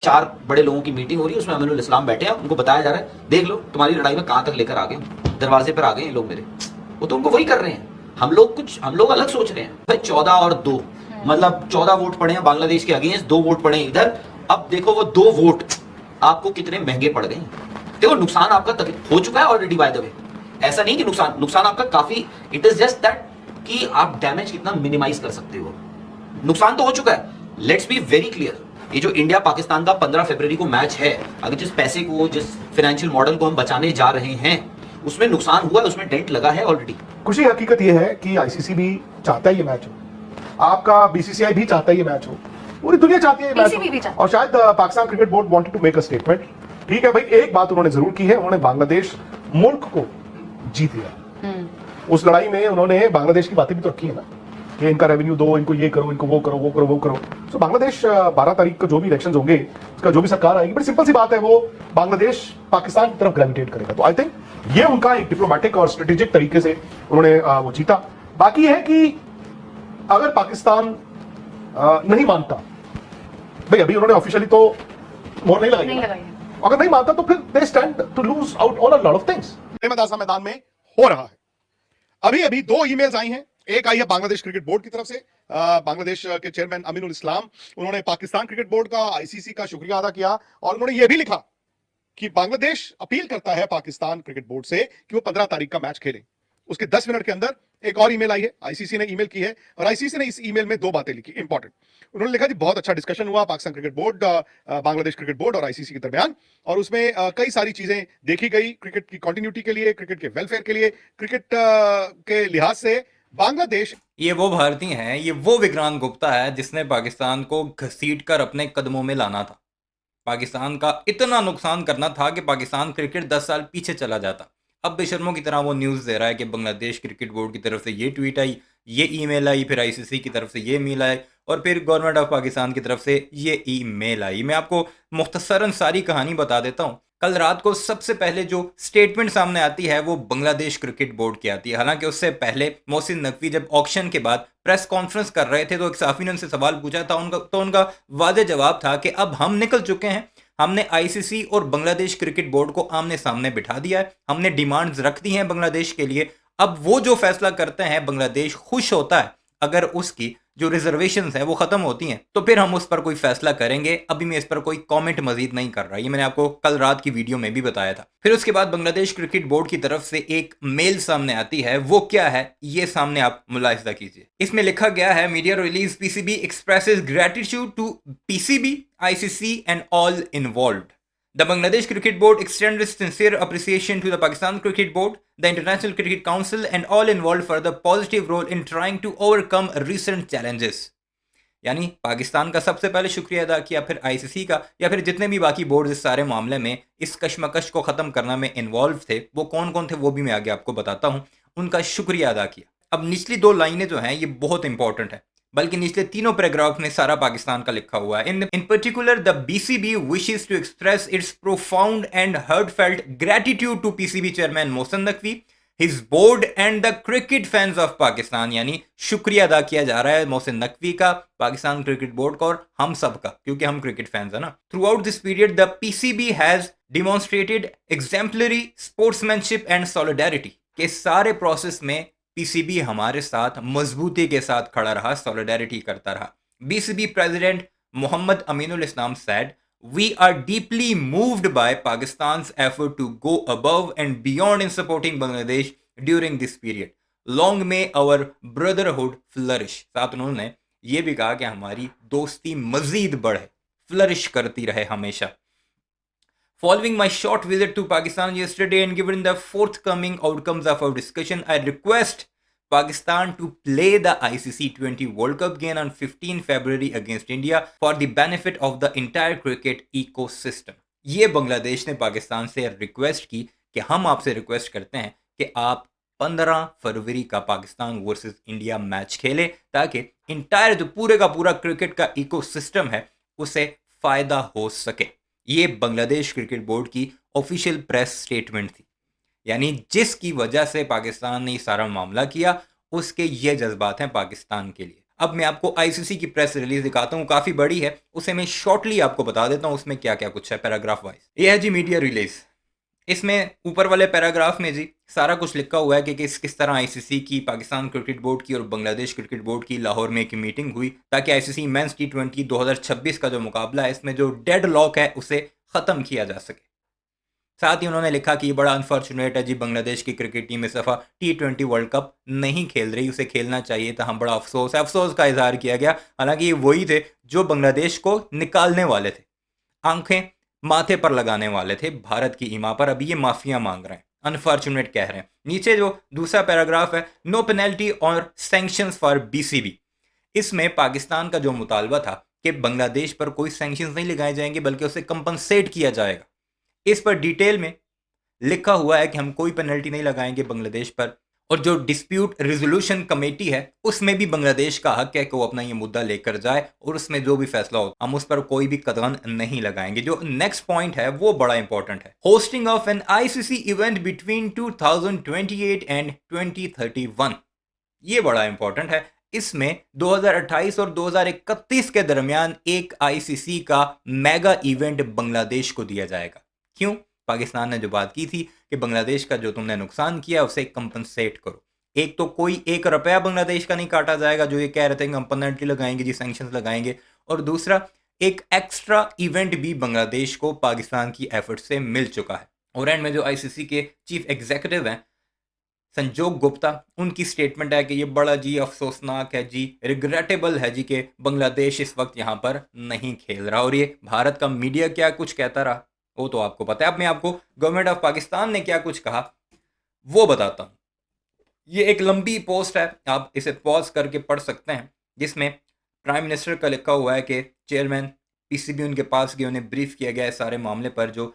4 बड़े लोगों की मीटिंग हो रही है, उसमें अमीनुल इस्लाम बैठे हैं, उनको बताया जा रहा है देख लो तुम्हारी लड़ाई में कहां तक लेकर आ गए, दरवाजे पर आ गए ये लोग मेरे। वो तो उनको वही कर रहे हैं। हम लोग अलग सोच रहे हैं भाई। 14 और 2 मतलब 14 वोट पड़े हैं बांग्लादेश के अगेंस्ट, 2 वोट पड़े हैं इधर। अब देखो वो 2 वोट आपको कितने महंगे पड़ गए। देखो नुकसान आपका हो चुका है ऑलरेडी बाय द वे। ऐसा नहीं कि नुकसान आपका काफी, इट इज जस्ट दैट कि आप डैमेज कितना मिनिमाइज कर सकते हो। नुकसान तो हो चुका है। लेट्स बी वेरी क्लियर, ये जो इंडिया पाकिस्तान का 15 फरवरी को मैच है, अगर जिस पैसे को, जिस फाइनेंशियल मॉडल को हम बचाने जा रहे हैं, उसमें नुकसान हुआ है, उसमें डेंट लगा है ऑलरेडी। खुशी हकीकत यह है कि आईसीसी भी चाहता है ये मैच हो, आपका बीसीसीआई भी चाहता है ये मैच हो, पूरी दुनिया चाहती है ये मैच हो, और शायद Pakistan cricket board wanted to make a statement. ठीक है भाई, एक बात उन्होंने जरूर की है, उन्होंने बांग्लादेश मुल्क को जीत लिया। उस लड़ाई में उन्होंने बांग्लादेश की बातें भी तो रखी है ना, कि इनका रेवेन्यू दो, इनको ये करो, इनको वो करो, वो करो, वो करो। तो बांग्लादेश 12 तारीख को जो भी इलेक्शंस होंगे, उसका जो भी सरकार आएगी, बड़ी सिंपल सी बात है, वो बांग्लादेश पाकिस्तान की तरफ ग्रेविटेट करेगा। तो आई थिंक ये उनका एक डिप्लोमेटिक और स्ट्रेटेजिक तरीके से उन्होंने वो जीता। बाकी है कि अगर पाकिस्तान नहीं मानता, भाई अभी उन्होंने ऑफिशियली तो मोहर नहीं लगाई, अगर नहीं मानता तो फिर they stand to lose out on a lot of things. मदासा मैदान में हो रहा है। अभी अभी 2 ईमेल्स आई हैं। एक आई है बांग्लादेश क्रिकेट बोर्ड की तरफ से, बांग्लादेश के चेयरमैन अमीनुल इस्लाम, उन्होंने पाकिस्तान क्रिकेट बोर्ड का, आईसीसी का शुक्रिया अदा किया, और उन्होंने यह भी लिखा कि बांग्लादेश अपील करता है पाकिस्तान क्रिकेट बोर्ड से कि वो 15 तारीख का मैच खेले। उसके 10 मिनट के अंदर एक और ईमेल आई है, आईसीसी ने ईमेल की है, और आईसीसी ने इस ईमेल में 2 बातें लिखी इंपॉर्टेंट। उन्होंने लिखा जी बहुत अच्छा डिस्कशन हुआ Pakistan cricket board, Bangladesh cricket board और आईसीसी के दरमियान, और उसमें कई सारी चीजें देखी गई क्रिकेट की कंटिन्यूटी के लिए, क्रिकेट के वेलफेयर के लिए, क्रिकेट के लिहाज से बांग्लादेश। ये वो भारतीय हैं, ये वो विक्रांत गुप्ता है जिसने पाकिस्तान को घसीट कर अपने कदमों में लाना था। पाकिस्तान का इतना नुकसान करना था कि पाकिस्तान क्रिकेट 10 साल पीछे चला जाता। अब बेशर्मों की तरह वो न्यूज़ दे रहा है कि बांग्लादेश क्रिकेट बोर्ड की तरफ से ये ट्वीट आई, ये ईमेल आई, फिर आईसीसी की तरफ से ये मेल आई, और फिर गवर्नमेंट ऑफ पाकिस्तान की तरफ से ये ईमेल आई। मैं आपको मुख्तसरन सारी कहानी बता देता हूँ। कल रात को सबसे पहले जो स्टेटमेंट सामने आती है वो बांग्लादेश क्रिकेट बोर्ड की आती है। हालांकि उससे पहले मोहसिन नकवी जब ऑक्शन के बाद प्रेस कॉन्फ्रेंस कर रहे थे तो एक सहाफ़ी ने उनसे सवाल पूछा था, उनका वादे जवाब था कि अब हम निकल चुके हैं, हमने आईसीसी और बांग्लादेश क्रिकेट बोर्ड को आमने सामने बिठा दिया है, हमने डिमांड्स रख दी हैं बांग्लादेश के लिए, अब वो जो फैसला करते हैं बांग्लादेश खुश होता है। अगर उसकी जो रिजर्वेशंस है वो खत्म होती हैं तो फिर हम उस पर कोई फैसला करेंगे। अभी मैं इस पर कोई कमेंट मजीद नहीं कर रहा, ये मैंने आपको कल रात की वीडियो में भी बताया था। फिर उसके बाद बांग्लादेश क्रिकेट बोर्ड की तरफ से एक मेल सामने आती है। वो क्या है ये सामने आप मुलाहिजा कीजिए। इसमें लिखा गया है, media release PCB expresses gratitude to PCB, ICC and all involved. The Bangladesh Cricket Board extends its sincere appreciation to the Pakistan Cricket Board, the International Cricket Council and all involved for the positive role in trying to overcome recent challenges. यानी पाकिस्तान का सबसे पहले शुक्रिया अदा किया, फिर ICC का, या फिर जितने भी बाकी बोर्ड इस सारे मामले में इस कशमकश को ख़त्म करने में इन्वॉल्व थे, वो कौन कौन थे वो भी मैं आगे आपको बताता हूँ, उनका शुक्रिया अदा किया। अब निचली 2 लाइनें जो हैं ये बहुत इंपॉर्टेंट है, बल्कि निचले 3 पैराग्राफ में सारा पाकिस्तान का लिखा हुआ है। In particular the BCB wishes to express its profound and heartfelt gratitude to PCB chairman Mohsin Naqvi, his board and the cricket fans of Pakistan. यानी शुक्रिया अदा किया जा रहा है मोहसिन नकवी का, पाकिस्तान क्रिकेट बोर्ड का और हम सब का, क्योंकि हम क्रिकेट फैंस है ना। Through out this period the PCB has demonstrated exemplary sportsmanship and solidarity, के सारे प्रोसेस में पीसीबी हमारे साथ मजबूती के साथ खड़ा रहा, सॉलिडारिटी करता रहा। BCB president Mohammad Aminul Islam said, "We are deeply moved by Pakistan's effort to go above and beyond in supporting Bangladesh during this period. Long may our brotherhood flourish." साथ उन्होंने ये भी कहा कि हमारी दोस्ती मजीद बढ़े, फ्लरिश करती रहे हमेशा। Following my short visit to Pakistan yesterday and given the forthcoming outcomes of our discussion, I request Pakistan to play the ICC T20 World Cup game on 15 February against India for the benefit of the entire cricket ecosystem. ये बांग्लादेश ने पाकिस्तान से request की कि हम आपसे request करते हैं कि आप 15 फरवरी का पाकिस्तान वर्सेस इंडिया मैच खेले, ताकि इंटायर जो पूरे का पूरा क्रिकेट का इकोसिस्टम है उसे फ़ायदा हो सके। ये बांग्लादेश क्रिकेट बोर्ड की ऑफिशियल प्रेस स्टेटमेंट थी। यानी जिसकी वजह से पाकिस्तान ने सारा मामला किया, उसके ये जज्बात हैं पाकिस्तान के लिए। अब मैं आपको आईसीसी की प्रेस रिलीज दिखाता हूँ, काफी बड़ी है, उसे मैं शॉर्टली आपको बता देता हूँ उसमें क्या क्या कुछ है पैराग्राफ वाइज। ये है जी मीडिया रिलीज। इसमें ऊपर वाले पैराग्राफ में जी सारा कुछ लिखा हुआ है कि किस तरह आईसीसी की, पाकिस्तान क्रिकेट बोर्ड की और बांग्लादेश क्रिकेट बोर्ड की लाहौर में एक मीटिंग हुई ताकि आईसीसी मेंस T20 2026 का जो मुकाबला है इसमें जो डेड लॉक है उसे खत्म किया जा सके। साथ ही उन्होंने लिखा कि ये बड़ा अनफॉर्चुनेट है जी, बांग्लादेश की क्रिकेट टीम इस दफ़ा T20 वर्ल्ड कप नहीं खेल रही, उसे खेलना चाहिए था, हम बड़ा अफसोस है। अफसोस का इजहार किया गया, हालांकि ये वही थे जो बांग्लादेश को निकालने वाले थे, आंखें माथे पर लगाने वाले थे भारत की ईमा पर। अभी ये माफिया मांग रहे हैं, अनफॉर्चुनेट कह रहे हैं। नीचे जो दूसरा पैराग्राफ है, नो पेनल्टी और सैंक्शंस फॉर बीसीबी, इसमें पाकिस्तान का जो मुतालबा था कि बांग्लादेश पर कोई सैंक्शंस नहीं लगाए जाएंगे बल्कि उसे कंपनसेट किया जाएगा, इस पर डिटेल में लिखा हुआ है कि हम कोई पेनल्टी नहीं लगाएंगे बांग्लादेश पर। और जो डिस्प्यूट रिजोल्यूशन कमेटी है उसमें भी बांग्लादेश का हक है कि वो अपना ये मुद्दा लेकर जाए और उसमें जो भी फैसला हो हम उस पर कोई भी कदम नहीं लगाएंगे। जो नेक्स्ट पॉइंट है वो बड़ा इंपॉर्टेंट है, hosting of an ICC event between 2028 and 2031, ये बड़ा इंपॉर्टेंट है। इसमें 2028 और 2031 के दरमियान एक आईसीसी का मेगा इवेंट बांग्लादेश को दिया जाएगा। क्यों? पाकिस्तान ने जो बात की थी कि बांग्लादेश का जो तुमने नुकसान किया उसे कंपनसेट करो। एक तो कोई 1 रुपया बांग्लादेश का नहीं काटा जाएगा जो ये कह रहे थे कि हम पेनल्टी लगाएंगे जी, सैंक्शंस लगाएंगे, और दूसरा एक एक्स्ट्रा इवेंट भी बांग्लादेश को पाकिस्तान की एफर्ट से मिल चुका है। और एंड में जो आईसीसी के चीफ एग्जीक्यूटिव हैं संजोग गुप्ता, उनकी स्टेटमेंट है कि ये बड़ा जी अफसोसनाक है जी, रिग्रेटेबल है जी कि बांग्लादेश इस वक्त यहाँ पर नहीं खेल रहा। और ये भारत का मीडिया क्या कुछ कहता रहा वो तो आपको पता है। अब मैं आपको गवर्नमेंट ऑफ पाकिस्तान ने क्या कुछ कहा वो बताता हूँ। ये एक लंबी पोस्ट है, आप इसे पॉज करके पढ़ सकते हैं, जिसमें प्राइम मिनिस्टर का लिखा हुआ है कि चेयरमैन पीसीबी उनके पास गए, उन्हें ब्रीफ किया गया है सारे मामले पर। जो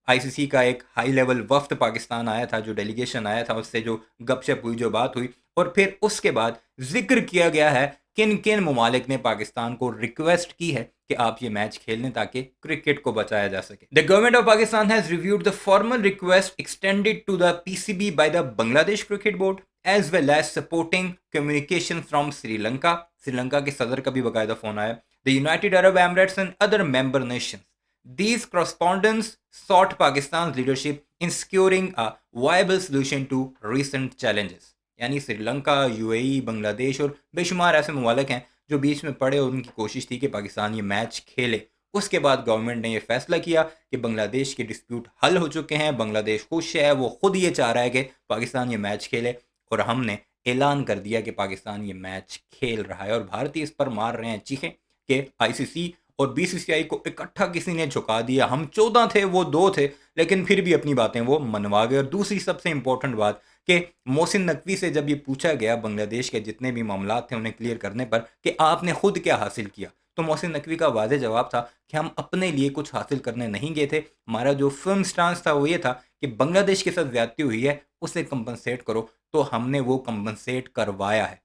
आईसीसी का एक हाई लेवल वफ्द पाकिस्तान आया था, जो डेलीगेशन आया था, उससे जो गपशप हुई, जो बात हुई, और फिर उसके बाद जिक्र किया गया है किन किन ममालिक ने पाकिस्तान को रिक्वेस्ट की है कि आप ये मैच खेल लें ताकि क्रिकेट को बचाया जा सके। The government of Pakistan has reviewed the formal request extended to the PCB by the Bangladesh cricket board as well as supporting communication from Sri Lanka. Sri Lanka के सदर का भी बाकायदा फोन आया, the United Arab Emirates and other member nations. These correspondents sought Pakistan's leadership in securing a viable solution to recent challenges। यानी Sri Lanka, UAE, Bangladesh और बेशुमार ऐसे ममालिक हैं जो बीच में पड़े और उनकी कोशिश थी कि पाकिस्तान ये मैच खेले। उसके बाद गवर्नमेंट ने ये फैसला किया कि बांग्लादेश के डिस्प्यूट हल हो चुके हैं, बांग्लादेश खुश है, वो खुद ये चाह रहा है कि पाकिस्तान ये मैच खेले, और हमने ऐलान कर दिया कि पाकिस्तान ये मैच खेल रहा है। और भारतीय इस पर मार रहे हैं चीखें कि आईसीसी और बीसीसीआई को इकट्ठा किसी ने झुका दिया, हम 14 थे वो 2 थे, लेकिन फिर भी अपनी बातें वो मनवा गए। और दूसरी सबसे इंपॉर्टेंट बात कि मोहसिन नकवी से जब ये पूछा गया बांग्लादेश के जितने भी मामला थे उन्हें क्लियर करने पर कि आपने खुद क्या हासिल किया, तो मोहसिन नकवी का वाज़ेह जवाब था कि हम अपने लिए कुछ हासिल करने नहीं गए थे, हमारा जो फिल्म स्टांस था वो ये था कि बांग्लादेश के साथ ज्यादती हुई है उसे कंपनसेट करो, तो हमने वो कंपनसेट करवाया है,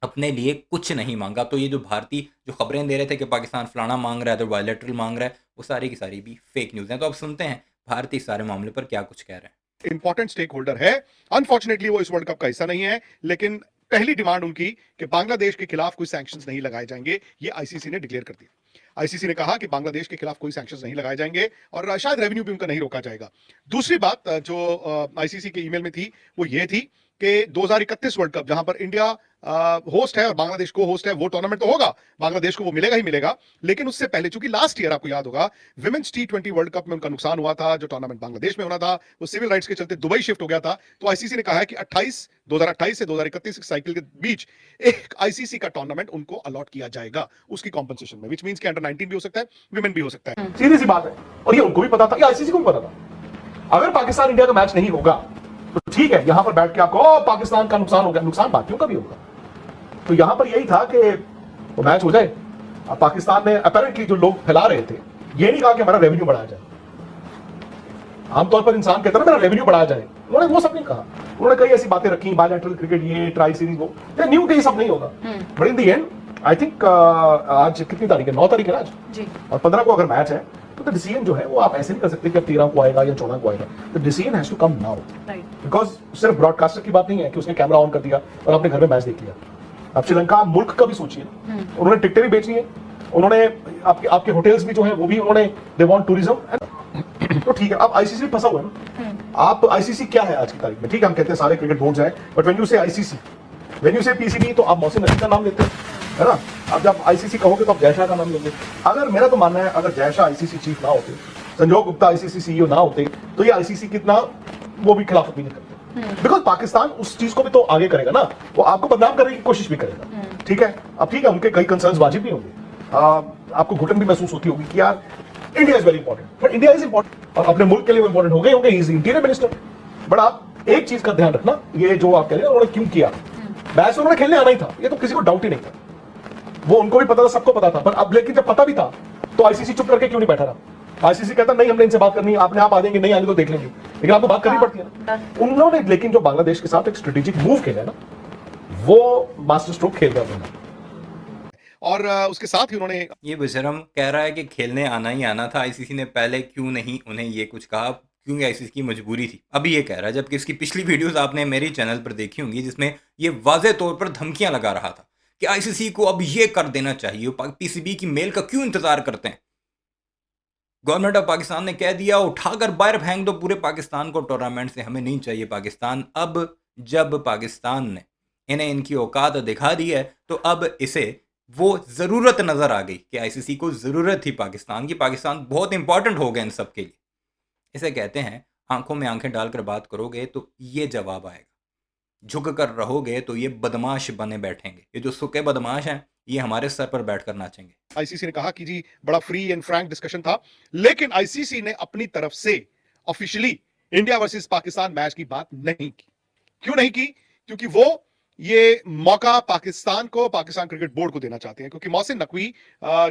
अपने लिए कुछ नहीं मांगा। तो ये जो भारतीय जो खबरें दे रहे थे कि पाकिस्तान फलाना मांग रहा है तो बायलैटरल मांग रहा है, वो सारी की सारी भी फेक न्यूज़ हैं। तो अब सुनते हैं भारतीय सारे मामले पर क्या कुछ कह रहे हैं। इंपॉर्टेंट स्टेक होल्डर है, अनफॉर्चुनेटली वो इस वर्ल्ड कप का हिस्सा नहीं है, लेकिन पहली डिमांड उनकी कि बांग्लादेश के खिलाफ कोई सैंक्शंस नहीं लगाए जाएंगे, ये आईसीसी ने डिक्लेयर कर दिया। आईसीसी ने कहा कि बांग्लादेश के खिलाफ कोई सैंक्शंस नहीं लगाए जाएंगे और शायद रेवेन्यू भी उनका नहीं रोका जाएगा। दूसरी बात जो आईसीसी के ईमेल में थी वो ये थी कि 2031 वर्ल्ड कप जहां पर इंडिया होस्ट है और बांग्लादेश को होस्ट है, वो टूर्नामेंट तो होगा, बांग्लादेश को वो मिलेगा ही मिलेगा, लेकिन उससे पहले चूंकि लास्ट ईयर आपको याद होगा विमेंस T20 वर्ल्ड कप में उनका नुकसान हुआ था, जो टूर्नामेंट बांग्लादेश में होना था वो सिविल राइट्स के चलते दुबई शिफ्ट हो गया था। तो आईसीसी ने कहा है कि 2028 से 2031 साइकिल के बीच एक आईसीसी का टूर्नामेंट उनको अलॉट किया जाएगा उसकी कॉम्पनसेशन में, विच मींस कि अंडर 19 भी हो सकता है, विमेन भी हो सकता है। सीधी सी बात है, और ये उनको भी पता था, ये आईसीसी को भी पता था। अगर पाकिस्तान इंडिया का मैच नहीं होगा तो ठीक है, यहां पर बैठ के आपको पाकिस्तान का नुकसान हो गया, नुकसान बाकियों का भी होगा। तो यहां पर यही था कि वो मैच हो जाए। अब पाकिस्तान में अपेरेंटली जो लोग फैला रहे थे, ये नहीं कहा कि हमारा रेवेन्यू बढ़ाया जाए। आमतौर पर इंसान कहता है मेरा रेवेन्यू बढ़ाया जाए, उन्होंने वो सब नहीं कहा। उन्होंने कई ऐसी बातें रखी, बायलैटरल क्रिकेट, ये ट्राई सीरीज, वो न्यू के ये सब नहीं होगा। But in the and I think आज कितनी तारीख है, 9 तारीख है आज जी, और 15 को अगर मैच है तो डिसीजन जो है वो आप ऐसे नहीं कर सकते कि अब 13 को आएगा या 14 को आएगा। The decision has to come now, because सिर्फ ब्रॉडकास्टर की बात नहीं है कि उसने कैमरा ऑन कर दिया और अपने घर में मैच देख लिया। आप श्रीलंका मुल्क का भी सोचिए ना, उन्होंने टिकटें भी बेची हैं, उन्होंने आपके आपके होटल्स भी जो है वो भी उन्होंने, दे वांट टूरिज्म। तो ठीक है, अब आईसीसी फंसा हुआ है ना। आप आईसीसी क्या है आज की तारीख में? ठीक है, हम कहते हैं सारे क्रिकेट बोर्ड्स हैं, बट व्हेन यू से आईसीसी, व्हेन यू से पीसीबी, तो आप मोहसिन नकवी का नाम लेते हैं, है ना। अब जब आईसीसी कहोगे तो आप जय शाह का नाम लेंगे। अगर मेरा तो मानना है, अगर जय शाह आईसीसी चीफ ना होते, संजोग गुप्ता आईसीसी सीईओ ना होते, तो ये आईसीसी कितना वो भी खिलाफत भी नहीं करते, बिकॉज पाकिस्तान उस चीज को भी तो आगे करेगा ना, वो आपको बदनाम करने की कोशिश भी करेगा। ठीक है, अब ठीक है, उनके कई कंसर्न्स वाजिब भी होंगे, आपको घुटन भी महसूस होती होगी कि यार India is very important, but India is important और अपने मुल्क के लिए वो इंपॉर्टेंट हो गए होंगे, he is interior minister. But आप एक चीज का ध्यान रखना, ये जो आप कह रहे हैं उन्होंने क्यों किया, मैच उन्होंने खेलने आना ही था, ये तो किसी को डाउट ही नहीं था, वो उनको भी पता था, सबको पता था। पर अब लेकिन जब पता भी था तो आईसीसी चुप करके क्यों नहीं बैठा रहा? आईसीसी कहता नहीं, हमने इनसे बात करनी है, आपने आप आ जाएंगे, नहीं आने तो देख लेंगे, लेकिन आपको बात करनी पड़ती है ना। उन्होंने लेकिन जो बांग्लादेश के साथ एक स्ट्रेटेजिक मूव खेला ना, वो मास्टर स्ट्रोक खेल गया उन्होंने। और उसके साथ ही उन्होंने, ये बेशरम कह रहा है कि खेलने आना ही आना था, आईसीसी ने पहले क्यों नहीं उन्हें ये कुछ कहा, क्योंकि आईसीसी की मजबूरी थी, अभी ये कह रहा है। जबकि इसकी पिछली वीडियोस आपने मेरे चैनल पर देखी होंगी, जिसमें ये वाज़ेह तौर पर धमकियां लगा रहा था कि आईसीसी को अब ये कर देना चाहिए, पीसीबी की मेल का क्यों इंतजार करते हैं। गवर्नमेंट ऑफ पाकिस्तान ने कह दिया, उठाकर बाहर फेंक दो पूरे पाकिस्तान को टूर्नामेंट से, हमें नहीं चाहिए पाकिस्तान। अब जब पाकिस्तान ने इन्हें इनकी औकात दिखा दी है, तो अब इसे वो ज़रूरत नज़र आ गई कि आईसीसी को ज़रूरत थी पाकिस्तान की, पाकिस्तान बहुत इंपॉर्टेंट हो गया इन सब के लिए। इसे कहते हैं आंखों में आंखें डालकर बात करोगे तो ये जवाब आएगा, झुक कर रहोगे तो ये बदमाश बने बैठेंगे। ये जो सुके बदमाश हैं, ये हमारे सर पर बैठकर नाचेंगे। आईसीसी ने कहा कि जी बड़ा फ्री एंड फ्रैंक डिस्कशन था, लेकिन आईसीसी ने अपनी तरफ से officially India versus Pakistan match की बात नहीं की। क्यों नहीं की? क्योंकि वो ये मौका पाकिस्तान को, पाकिस्तान क्रिकेट बोर्ड को देना चाहते हैं, क्योंकि मोहसिन नकवी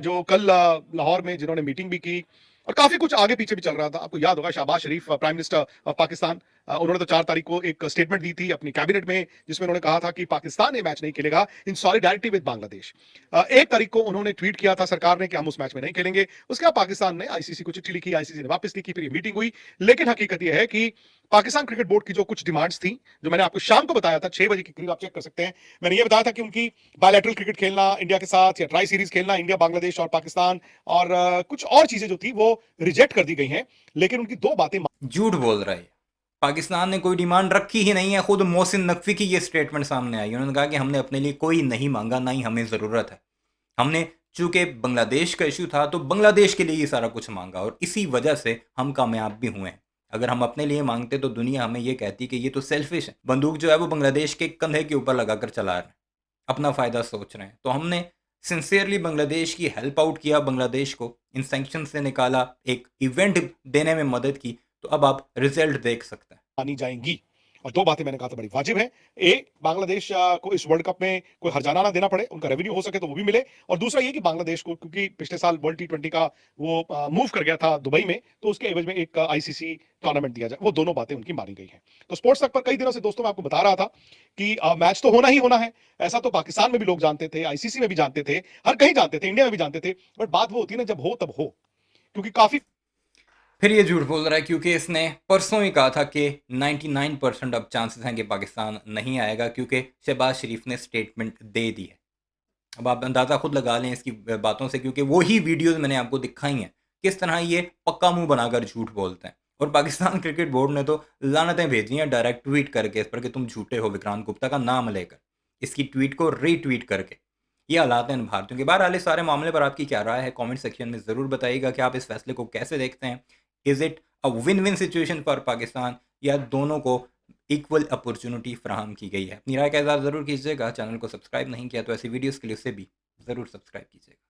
जो कल लाहौर में जिन्होंने मीटिंग भी की और काफी कुछ आगे पीछे भी चल रहा था, आपको याद होगा शहबाज शरीफ प्राइम मिनिस्टर ऑफ पाकिस्तान, उन्होंने तो 4 तारीख को एक स्टेटमेंट दी थी अपनी कैबिनेट में, जिसमें उन्होंने कहा था कि पाकिस्तान ये मैच नहीं खेलेगा इन सॉलिडारिटी विद बांग्लादेश। 1 तारीख को उन्होंने ट्वीट किया था सरकार ने कि हम उस मैच में नहीं खेलेंगे। उसके बाद पाकिस्तान ने आईसीसी को चिट्ठी लिखी, आईसीसी ने वापस लिखी, फिर ये मीटिंग हुई। लेकिन हकीकत यह है कि पाकिस्तान क्रिकेट बोर्ड की जो कुछ डिमांड्स थी, जो मैंने आपको शाम को बताया था 6 बजे के करीब, आप चेक कर सकते हैं, मैंने ये बताया था कि उनकी बायलैटरल क्रिकेट खेलना इंडिया के साथ, या ट्राई सीरीज खेलना इंडिया बांग्लादेश और पाकिस्तान, और कुछ और चीजें जो थी वो रिजेक्ट कर दी गई हैं। लेकिन उनकी 2 बातें, झूठ बोल रहा है, पाकिस्तान ने कोई डिमांड रखी ही नहीं है। खुद मोहसिन नकवी की ये स्टेटमेंट सामने आई, उन्होंने कहा कि हमने अपने लिए कोई नहीं मांगा, ना ही हमें ज़रूरत है। हमने चूंकि बांग्लादेश का इशू था तो बांग्लादेश के लिए ये सारा कुछ मांगा, और इसी वजह से हम कामयाब भी हुए हैं। अगर हम अपने लिए मांगते तो दुनिया हमें ये कहती कि ये तो सेल्फिश है, बंदूक जो है वो बांग्लादेश के कंधे के ऊपर लगाकर चला रहे हैं, अपना फ़ायदा सोच रहे हैं। तो हमने सिंसियरली बांग्लादेश की हेल्प आउट किया, बांग्लादेश को इन सैंक्शन से निकाला, एक इवेंट देने में मदद की। तो अब आप रिजल्ट देख सकते हैं। मानी जाएंगी। और 2 बातें मैंने कहा था बड़ी वाजिब है। बांग्लादेश को इस वर्ल्ड कप में कोई हर्जाना ना देना पड़े, उनका रेवेन्यू हो सके तो वो भी मिले। और दूसरा ये कि बांग्लादेश को, क्योंकि पिछले साल वर्ल्ड टी20 का वो मूव कर गया था दुबई में, तो उसके एवज में एक आईसीसी टूर्नामेंट दिया जाए। वो दोनों बातें उनकी मानी गई हैं। तो स्पोर्ट्स तक पर कई दिनों से दोस्तों मैं आपको बता रहा था कि मैच तो होना ही होना है। ऐसा तो पाकिस्तान में भी लोग जानते थे, आईसीसी में भी जानते थे, हर कहीं जानते थे, इंडिया में भी जानते थे। बट बात वो होती है ना, जब हो तब हो, क्योंकि काफी फिर ये झूठ बोल रहा है, क्योंकि इसने परसों ही कहा था कि 99% अब चांसेस हैं कि पाकिस्तान नहीं आएगा, क्योंकि शहबाज शरीफ ने स्टेटमेंट दे दी है। अब आप अंदाज़ा खुद लगा लें इसकी बातों से, क्योंकि वही वीडियोस मैंने आपको दिखाई हैं किस तरह ये पक्का मुंह बनाकर झूठ बोलते हैं। और पाकिस्तान क्रिकेट बोर्ड ने तो लानतें भेजी हैं डायरेक्ट ट्वीट करके इस पर कि तुम झूठे हो, विक्रांत गुप्ता का नाम लेकर, इसकी ट्वीट को रीट्वीट करके। ये हालात हैं इन भारतीयों के। बहरहाल इस सारे मामले पर आपकी क्या राय है, कमेंट सेक्शन में ज़रूर बताइएगा कि आप इस फैसले को कैसे देखते हैं। Is it a win win situation for Pakistan, या दोनों को इक्वल अपॉर्चुनिटी फराहम की गई है? अपनी राय का इज़हार ज़रूर कीजिएगा। चैनल को सब्सक्राइब नहीं किया तो ऐसी वीडियोस के लिए उसे भी ज़रूर सब्सक्राइब कीजिएगा।